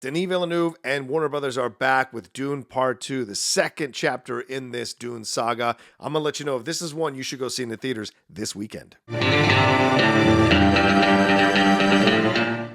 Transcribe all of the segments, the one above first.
Denis Villeneuve and Warner Brothers are back with Dune Part 2, the second chapter in this Dune saga. I'm going to let you know if this is one you should go see in the theaters this weekend.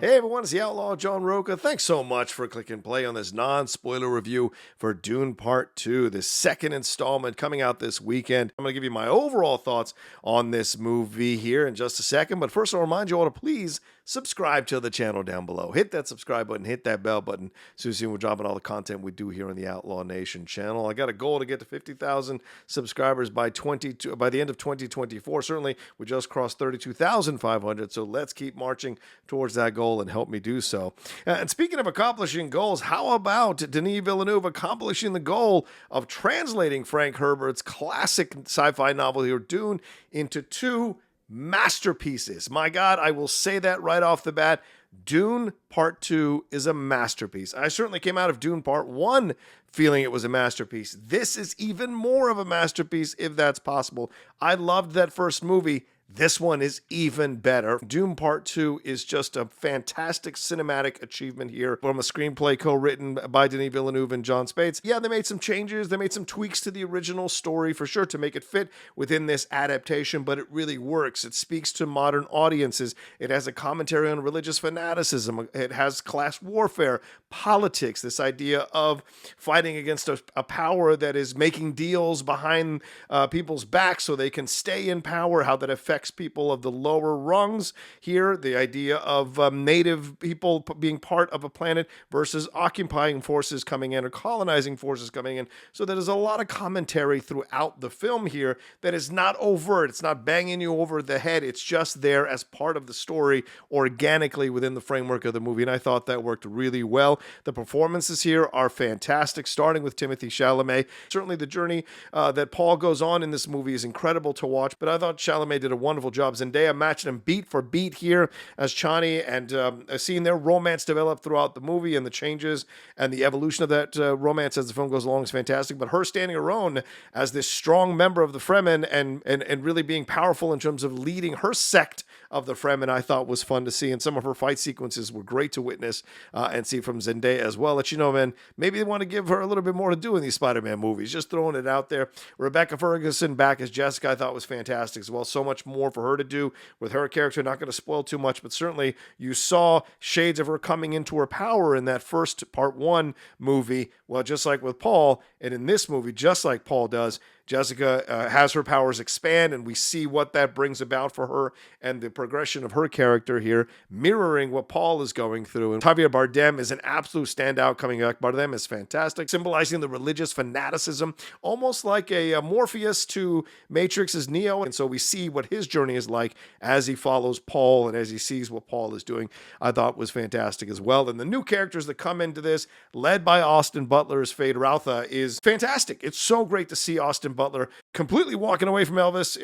Hey everyone, it's the Outlaw John Rocha. Thanks so much for clicking play on this non-spoiler review for Dune Part 2, the second installment coming out this weekend. I'm going to give you my overall thoughts on this movie here in just a second, but first I'll remind you all to please subscribe to the channel down below. Hit that subscribe button, hit that bell button, so you see we're dropping all the content we do here on the Outlaw Nation channel. I got a goal to get to 50,000 subscribers by the end of 2024. Certainly, we just crossed 32,500, so let's keep marching towards that goal and help me do so. And speaking of accomplishing goals, how about Denis Villeneuve accomplishing the goal of translating Frank Herbert's classic sci-fi novel here, Dune, into two masterpieces? My God, I will say that right off the bat. Dune Part 2 is a masterpiece. I certainly came out of Dune Part 1 feeling it was a masterpiece. This is even more of a masterpiece, if that's possible. I loved that first movie. This one is even better. Dune Part 2 is just a fantastic cinematic achievement here from a screenplay co-written by Denis Villeneuve and John Spates. Yeah, they made some changes. They made some tweaks to the original story for sure to make it fit within this adaptation, but it really works. It speaks to modern audiences. It has a commentary on religious fanaticism. It has class warfare, politics, this idea of fighting against a power that is making deals behind people's backs so they can stay in power, how that affects people of the lower rungs here, the idea of native people being part of a planet versus occupying forces coming in or colonizing forces coming in. So there's a lot of commentary throughout the film here that is not overt. It's not banging you over the head. It's just there as part of the story organically within the framework of the movie, and I thought that worked really well. The performances here are fantastic, starting with Timothée Chalamet. Certainly the journey that Paul goes on in this movie is incredible to watch, but I thought Chalamet did a wonderful job. Zendaya matched him beat for beat here as Chani, and seeing their romance develop throughout the movie and the changes and the evolution of that romance as the film goes along is fantastic. But her standing her own as this strong member of the Fremen and really being powerful in terms of leading her sect of the Fremen, I thought was fun to see. And some of her fight sequences were great to witness and see from Zendaya as well. Let you know, man, maybe they want to give her a little bit more to do in these Spider-Man movies. Just throwing it out there. Rebecca Ferguson back as Jessica, I thought was fantastic as well. So much more for her to do with her character. Not going to spoil too much, but certainly you saw shades of her coming into her power in that first Part 1 movie. Well, just like with Paul, and in this movie, just like Paul does, Jessica has her powers expand, and we see what that brings about for her and the progression of her character here, mirroring what Paul is going through. And Javier Bardem is an absolute standout coming back. Bardem is fantastic, symbolizing the religious fanaticism, almost like a Morpheus to Matrix's Neo. And so we see what his journey is like as he follows Paul and as he sees what Paul is doing. I thought was fantastic as well. And the new characters that come into this, led by Austin Butler's Fade Routha, is fantastic. It's so great to see Austin Butler completely walking away from Elvis.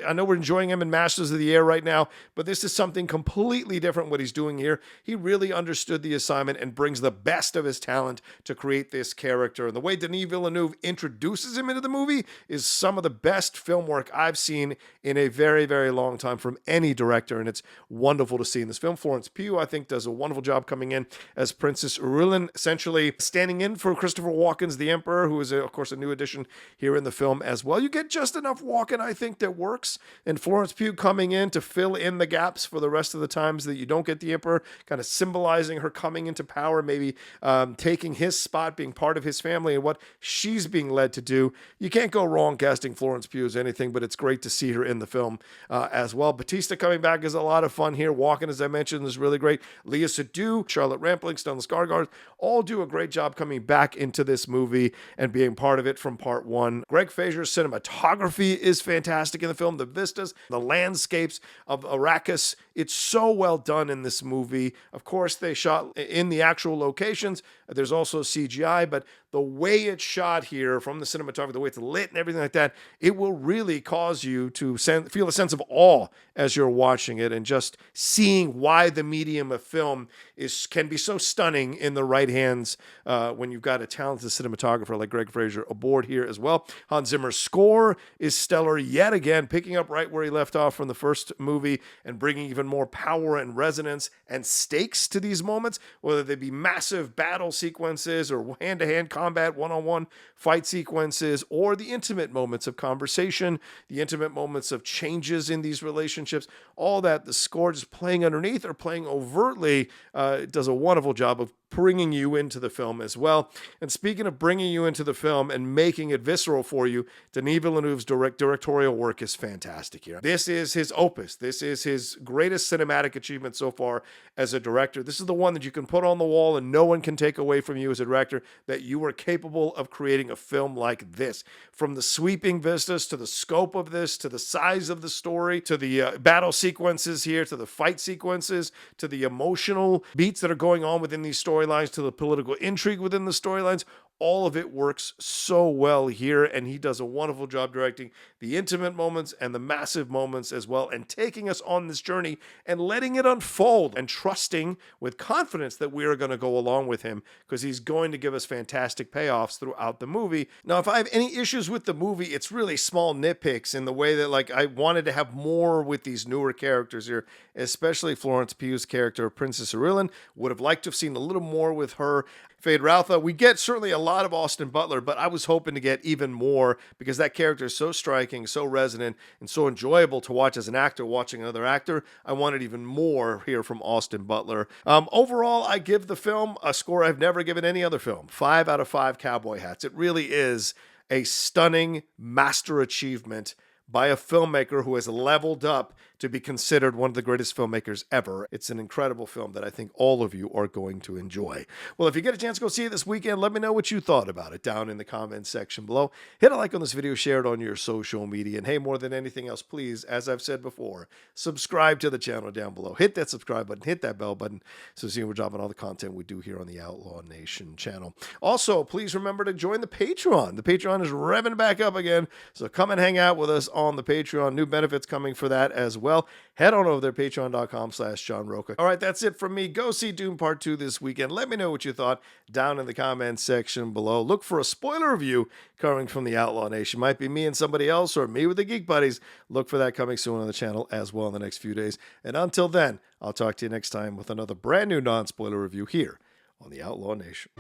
I know we're enjoying him in Masters of the Air right now, but this is something completely different what he's doing here. He really understood the assignment and brings the best of his talent to create this character. And the way Denis Villeneuve introduces him into the movie is some of the best film work I've seen in a very, very long time from any director, and it's wonderful to see in this film. Florence Pugh, I think, does a wonderful job coming in as Princess Urulin, essentially standing in for Christopher Walken's The Emperor, who is, of course, a new addition here in the film as well. You get just enough Walken, I think, that works, and Florence Pugh coming in to fill in the gaps for the rest of the times that you don't get the Emperor, kind of symbolizing her coming into power, maybe taking his spot, being part of his family, and what she's being led to do. You can't go wrong casting Florence Pugh as anything, but it's great to see her in the film as well. Bautista coming back is a lot of fun here. Walken, as I mentioned, is really great. Léa Seydoux, Charlotte Rampling, Stellan Skarsgård, all do a great job coming back into this movie and being part of it from Part 1. Greg Fraser's cinematography is fantastic in the film. The vistas, the landscapes of Arrakis, it's so well done in this movie. Of course, they shot in the actual locations. There's also CGI, but the way it's shot here from the cinematography, the way it's lit and everything like that, it will really cause you to feel a sense of awe as you're watching it, and just seeing why the medium of film can be so stunning in the right hands when you've got a talented cinematographer like Greg Fraser aboard here as well. Hans Zimmer's score is stellar yet again, picking up right where he left off from the first movie and bringing even even more power and resonance and stakes to these moments, whether they be massive battle sequences or hand-to-hand combat, one-on-one fight sequences, or the intimate moments of conversation, the intimate moments of changes in these relationships, all that the score just playing underneath or playing overtly does a wonderful job of bringing you into the film as well. And speaking of bringing you into the film and making it visceral for you, Denis Villeneuve's directorial work is fantastic here. This is his opus. This is his greatest cinematic achievement so far as a director. This is the one that you can put on the wall and no one can take away from you as a director, that you are capable of creating a film like this. From the sweeping vistas to the scope of this, to the size of the story, to the battle sequences here, to the fight sequences, to the emotional beats that are going on within these storylines, to the political intrigue within the storylines. All of it works so well here, and he does a wonderful job directing the intimate moments and the massive moments as well, and taking us on this journey and letting it unfold and trusting with confidence that we are going to go along with him, because he's going to give us fantastic payoffs throughout the movie. Now, if I have any issues with the movie, it's really small nitpicks in the way that, like, I wanted to have more with these newer characters here, especially Florence Pugh's character, Princess Irulan. Would have liked to have seen a little more with her. Feyd-Rautha, we get certainly a lot of Austin Butler, but I was hoping to get even more, because that character is so striking, so resonant, and so enjoyable to watch as an actor watching another actor. I wanted even more here from Austin Butler. Overall, I give the film a score I've never given any other film. 5 out of 5 cowboy hats. It really is a stunning master achievement by a filmmaker who has leveled up to be considered one of the greatest filmmakers ever. It's an incredible film that I think all of you are going to enjoy. Well, if you get a chance to go see it this weekend, let me know what you thought about it down in the comments section below. Hit a like on this video, share it on your social media, and hey, more than anything else, please, as I've said before, subscribe to the channel down below. Hit that subscribe button, hit that bell button, so you we're dropping all the content we do here on the Outlaw Nation channel. Also, please remember to join the Patreon. The Patreon is revving back up again, so come and hang out with us on the Patreon. New benefits coming for that as well. Head on over there, patreon.com/John Rocha. All right, that's it from me. Go see Dune Part 2 this weekend. Let me know what you thought down in the comments section below. Look for a spoiler review coming from the Outlaw Nation. Might be me and somebody else, or me with the Geek Buddies. Look for that coming soon on the channel as well in the next few days. And until then, I'll talk to you next time with another brand new non-spoiler review here on the Outlaw Nation.